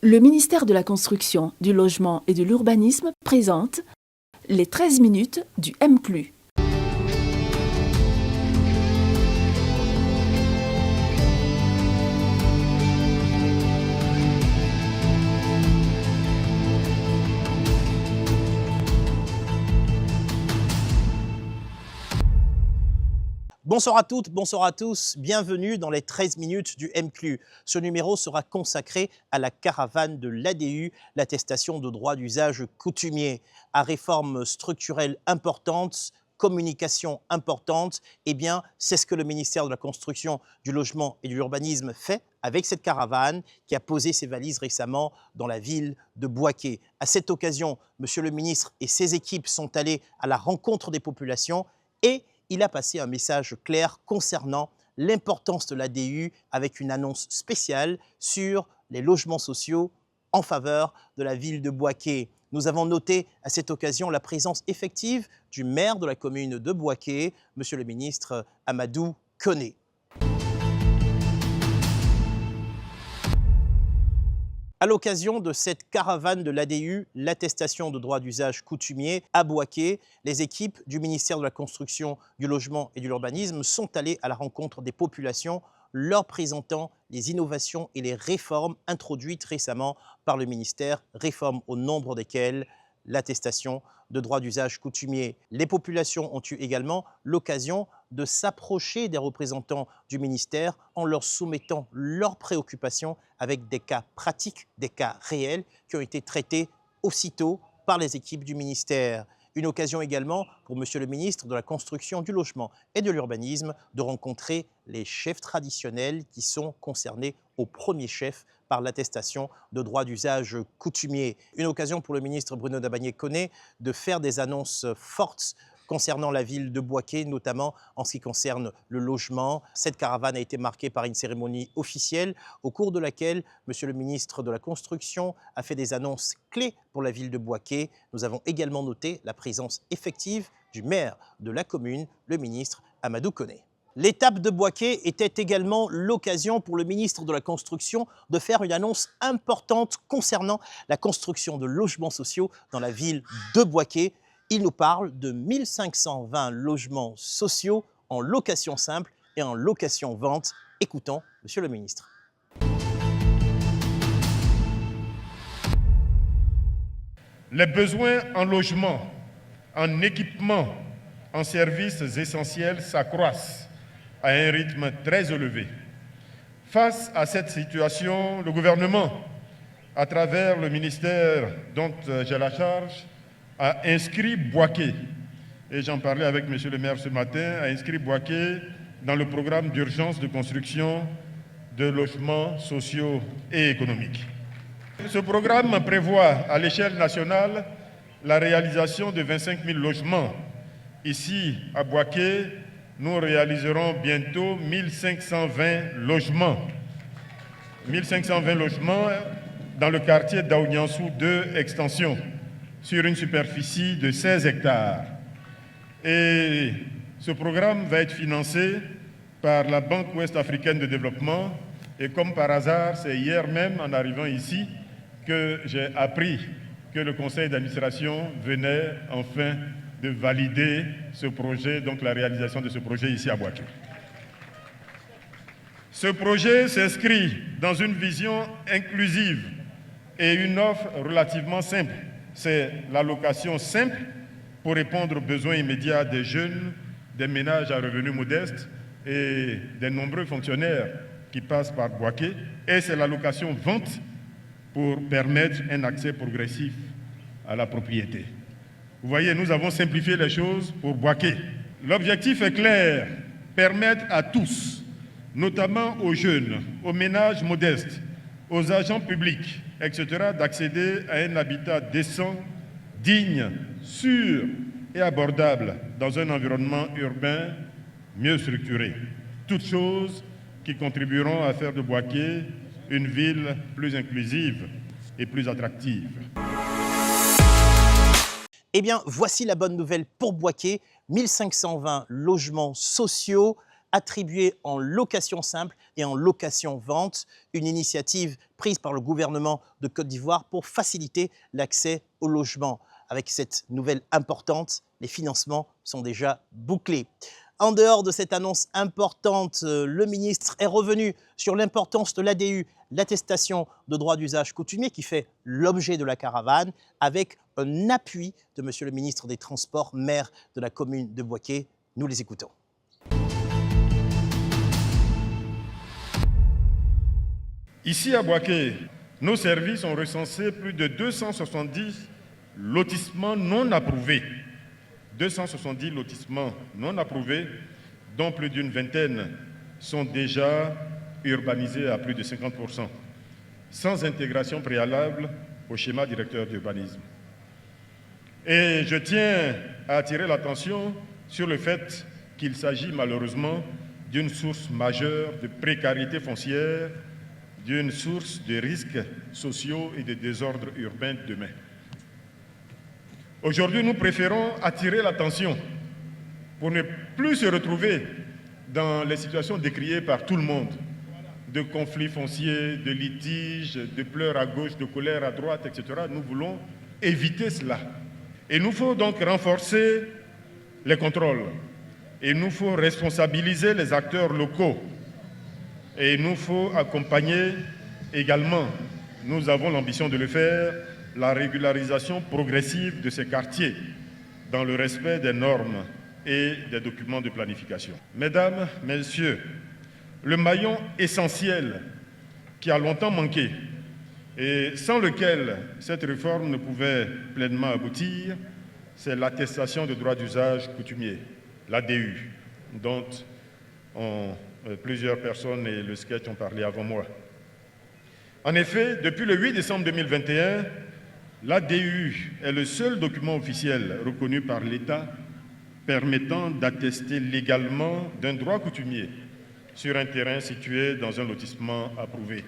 Le ministère de la Construction, du Logement et de l'Urbanisme présente les 13 minutes du MCLU. Bonsoir à toutes, bonsoir à tous, bienvenue dans les 13 minutes du MCLU. Ce numéro sera consacré à la caravane de l'ADU, l'attestation de droit d'usage coutumier, à réformes structurelles importantes, communication importante. Eh bien, c'est ce que le ministère de la Construction, du Logement et de l'Urbanisme fait avec cette caravane qui a posé ses valises récemment dans la ville de Bouaké. À cette occasion, monsieur le ministre et ses équipes sont allés à la rencontre des populations et il a passé un message clair concernant l'importance de l'ADU avec une annonce spéciale sur les logements sociaux en faveur de la ville de Bouaké. Nous avons noté à cette occasion la présence effective du maire de la commune de Bouaké, monsieur le ministre Amadou Koné. À l'occasion de cette caravane de l'ADU, l'attestation de droit d'usage coutumier à Bouaké, les équipes du ministère de la Construction, du Logement et de l'Urbanisme sont allées à la rencontre des populations, leur présentant les innovations et les réformes introduites récemment par le ministère, réformes au nombre desquelles l'attestation de droit d'usage coutumier. Les populations ont eu également l'occasion de s'approcher des représentants du ministère en leur soumettant leurs préoccupations avec des cas pratiques, des cas réels qui ont été traités aussitôt par les équipes du ministère. Une occasion également pour monsieur le ministre de la Construction, du Logement et de l'Urbanisme de rencontrer les chefs traditionnels qui sont concernés au premier chef par l'attestation de droit d'usage coutumier. Une occasion pour le ministre Bruno Dabagné-Koné de faire des annonces fortes concernant la ville de Bouaké, notamment en ce qui concerne le logement. Cette caravane a été marquée par une cérémonie officielle au cours de laquelle monsieur le ministre de la Construction a fait des annonces clés pour la ville de Bouaké. Nous avons également noté la présence effective du maire de la commune, le ministre Amadou Koné. L'étape de Bouaké était également l'occasion pour le ministre de la Construction de faire une annonce importante concernant la construction de logements sociaux dans la ville de Bouaké. Il nous parle de 1520 logements sociaux en location simple et en location vente. Écoutons monsieur le ministre. Les besoins en logement, en équipement, en services essentiels s'accroissent à un rythme très élevé. Face à cette situation, le gouvernement, à travers le ministère dont j'ai la charge, a inscrit Bouaké, et j'en parlais avec monsieur le maire ce matin, a inscrit Bouaké dans le programme d'urgence de construction de logements sociaux et économiques. Ce programme prévoit à l'échelle nationale la réalisation de 25 000 logements. Ici, à Bouaké, nous réaliserons bientôt 1520 logements. 1520 logements dans le quartier d'Aouniansou 2 Extension, sur une superficie de 16 hectares. Et ce programme va être financé par la Banque ouest-africaine de développement. Et comme par hasard, c'est hier même, en arrivant ici, que j'ai appris que le conseil d'administration venait enfin de valider ce projet, donc la réalisation de ce projet ici à Bouaké. Ce projet s'inscrit dans une vision inclusive et une offre relativement simple. C'est la location simple pour répondre aux besoins immédiats des jeunes, des ménages à revenus modestes et des nombreux fonctionnaires qui passent par Bouaké. Et c'est la location vente pour permettre un accès progressif à la propriété. Vous voyez, nous avons simplifié les choses pour Bouaké. L'objectif est clair, permettre à tous, notamment aux jeunes, aux ménages modestes, aux agents publics, etc., d'accéder à un habitat décent, digne, sûr et abordable dans un environnement urbain mieux structuré. Toutes choses qui contribueront à faire de Bouaké une ville plus inclusive et plus attractive. Eh bien, voici la bonne nouvelle pour Bouaké. 1520 logements sociaux attribués en location simple et en location-vente, une initiative prise par le gouvernement de Côte d'Ivoire pour faciliter l'accès au logement. Avec cette nouvelle importante, les financements sont déjà bouclés. En dehors de cette annonce importante, le ministre est revenu sur l'importance de l'ADU, l'attestation de droit d'usage coutumier qui fait l'objet de la caravane, avec un appui de Monsieur le ministre des Transports, maire de la commune de Boaké. Nous les écoutons. Ici à Boaké, nos services ont recensé plus de 270 lotissements non approuvés. 270 lotissements non approuvés, dont plus d'une vingtaine sont déjà urbanisés à plus de 50%, sans intégration préalable au schéma directeur d'urbanisme. Et je tiens à attirer l'attention sur le fait qu'il s'agit malheureusement d'une source majeure de précarité foncière, d'une source de risques sociaux et de désordres urbains demain. Aujourd'hui, nous préférons attirer l'attention pour ne plus se retrouver dans les situations décriées par tout le monde, de conflits fonciers, de litiges, de pleurs à gauche, de colère à droite, etc. Nous voulons éviter cela. Et il nous faut donc renforcer les contrôles. Et il nous faut responsabiliser les acteurs locaux. Et il nous faut accompagner également, nous avons l'ambition de le faire, la régularisation progressive de ces quartiers dans le respect des normes et des documents de planification. Mesdames, Messieurs, le maillon essentiel qui a longtemps manqué et sans lequel cette réforme ne pouvait pleinement aboutir, c'est l'attestation de droit d'usage coutumier, l'ADU, dont plusieurs personnes et le sketch ont parlé avant moi. En effet, depuis le 8 décembre 2021, l'ADU est le seul document officiel reconnu par l'État permettant d'attester légalement d'un droit coutumier sur un terrain situé dans un lotissement approuvé.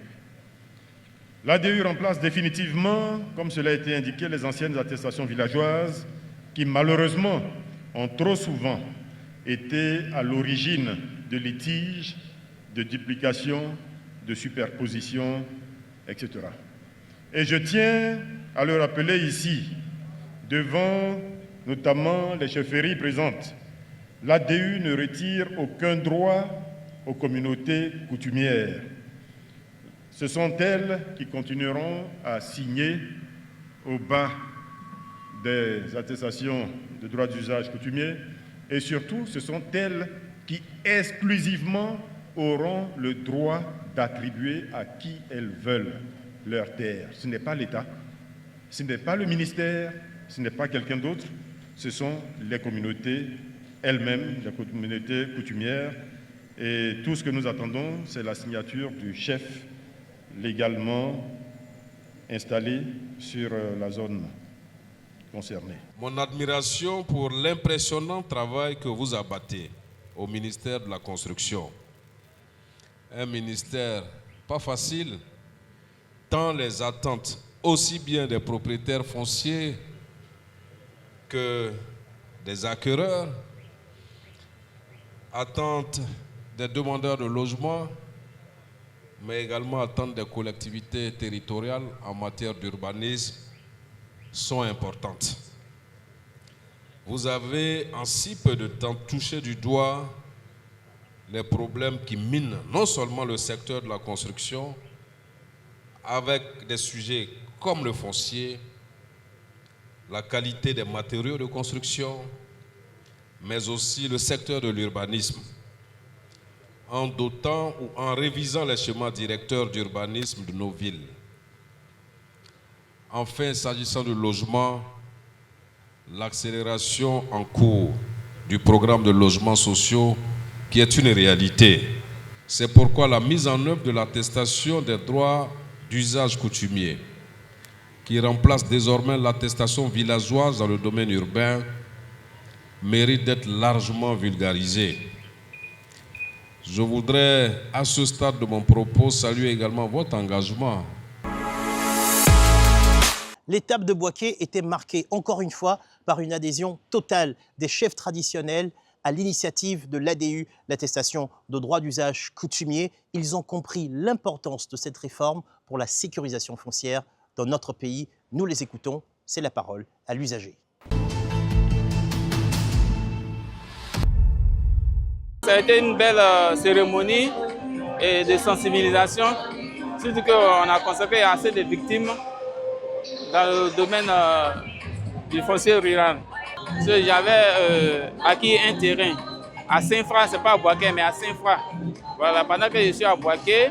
L'ADU remplace définitivement, comme cela a été indiqué, les anciennes attestations villageoises qui malheureusement ont trop souvent été à l'origine de litiges, de duplications, de superpositions, etc. Et je tiens à le rappeler ici, devant notamment les chefferies présentes, l'ADU ne retire aucun droit aux communautés coutumières. Ce sont elles qui continueront à signer au bas des attestations de droit d'usage coutumier et surtout ce sont elles qui exclusivement auront le droit d'attribuer à qui elles veulent leurs terres. Ce n'est pas l'État, ce n'est pas le ministère, ce n'est pas quelqu'un d'autre, ce sont les communautés elles-mêmes, les communautés coutumières. Et tout ce que nous attendons, c'est la signature du chef légalement installé sur la zone concernée. Mon admiration pour l'impressionnant travail que vous abattez au ministère de la Construction. Un ministère pas facile, tant les attentes aussi bien des propriétaires fonciers que des acquéreurs, attentes des demandeurs de logement, mais également attentes des collectivités territoriales en matière d'urbanisme sont importantes. Vous avez en si peu de temps touché du doigt les problèmes qui minent non seulement le secteur de la construction, avec des sujets comme le foncier, la qualité des matériaux de construction, mais aussi le secteur de l'urbanisme, en dotant ou en révisant les schémas directeurs d'urbanisme de nos villes. Enfin, s'agissant du logement, l'accélération en cours du programme de logements sociaux qui est une réalité. C'est pourquoi la mise en œuvre de l'attestation des droits d'usage coutumier, qui remplace désormais l'attestation villageoise dans le domaine urbain, mérite d'être largement vulgarisée. Je voudrais, à ce stade de mon propos, saluer également votre engagement. L'étape de Boaké était marquée, encore une fois, par une adhésion totale des chefs traditionnels, à l'initiative de l'ADU, l'attestation de droit d'usage coutumier. Ils ont compris l'importance de cette réforme pour la sécurisation foncière dans notre pays. Nous les écoutons, c'est la parole à l'usager. Ça a été une belle cérémonie et de sensibilisation, surtout qu'on a constaté assez de victimes dans le domaine du foncier rural. J'avais acquis un terrain à Saint-Fra, ce n'est pas à Boaké, mais à Saint-Fra. Voilà, pendant que je suis à Boaké,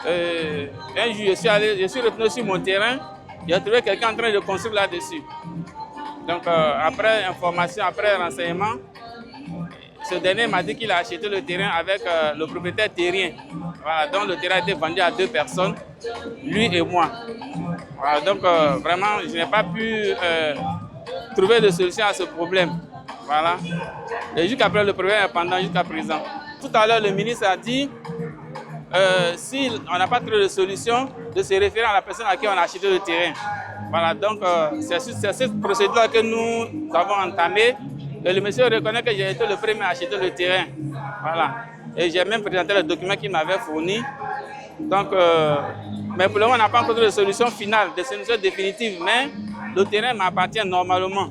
un jour je suis revenu sur mon terrain, j'ai trouvé quelqu'un en train de construire là-dessus. Donc après information, après renseignement, ce dernier m'a dit qu'il a acheté le terrain avec le propriétaire terrien. Voilà, donc le terrain a été vendu à 2 personnes, lui et moi. Voilà, donc vraiment, je n'ai pas pu trouver de solution à ce problème. Voilà. Et jusqu'après, le problème est pendant jusqu'à présent. Tout à l'heure, le ministre a dit, si on n'a pas trouvé de solution, de se référer à la personne à qui on a acheté le terrain. Voilà, donc c'est cette procédure que nous avons entamée. Et le monsieur reconnaît que j'ai été le premier à acheter le terrain. Voilà. Et j'ai même présenté le document qu'il m'avait fourni. Donc, mais pour le moment, on n'a pas encore de solution finale, de solution définitive. Mais le terrain m'appartient normalement.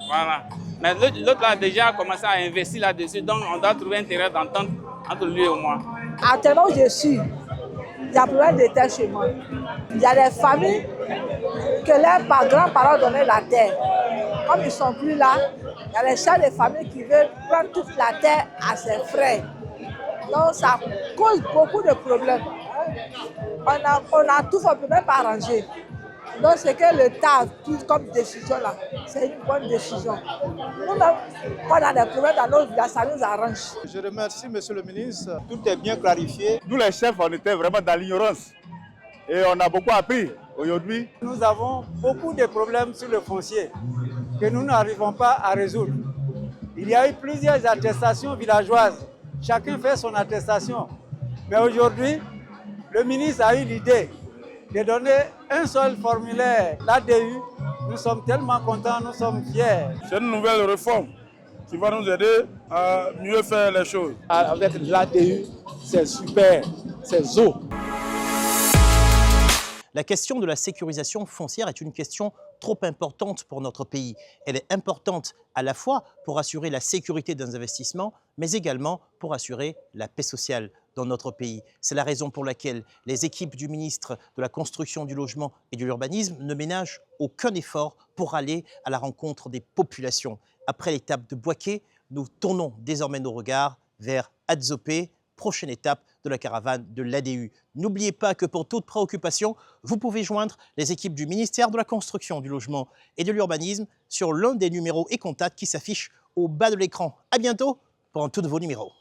Voilà. Mais l'autre a déjà commencé à investir là-dessus. Donc, on doit trouver un terrain d'entente entre lui et moi. Actuellement, je suis. Il y a problème de terre chez moi. Il y a des familles que leurs grands-parents donnaient la terre. Comme ils ne sont plus là, il y a les chefs de famille qui veulent prendre toute la terre à ses frères. Donc ça cause beaucoup de problèmes. On a tout fait, on ne peut même pas arranger. Donc ce que l'État a pris comme décision là, c'est une bonne décision. Nous-mêmes, quand on a des problèmes dans nos villages, ça nous arrange. Je remercie Monsieur le ministre. Tout est bien clarifié. Nous les chefs, on était vraiment dans l'ignorance. Et on a beaucoup appris aujourd'hui. Nous avons beaucoup de problèmes sur le foncier que nous n'arrivons pas à résoudre. Il y a eu plusieurs attestations villageoises. Chacun fait son attestation. Mais aujourd'hui, le ministre a eu l'idée de donner un seul formulaire, l'ADU. Nous sommes tellement contents, nous sommes fiers. C'est une nouvelle réforme qui va nous aider à mieux faire les choses. Avec l'ADU, c'est super, c'est zo. La question de la sécurisation foncière est une question trop importante pour notre pays. Elle est importante à la fois pour assurer la sécurité des investissements, mais également pour assurer la paix sociale dans notre pays. C'est la raison pour laquelle les équipes du ministre de la Construction, du Logement et de l'Urbanisme ne ménagent aucun effort pour aller à la rencontre des populations. Après l'étape de Boaké, nous tournons désormais nos regards vers Adzopé, prochaine étape de la caravane de l'ADU. N'oubliez pas que pour toute préoccupation, vous pouvez joindre les équipes du ministère de la Construction, du Logement et de l'Urbanisme sur l'un des numéros et contacts qui s'affichent au bas de l'écran. À bientôt pour un tout nouveau numéro.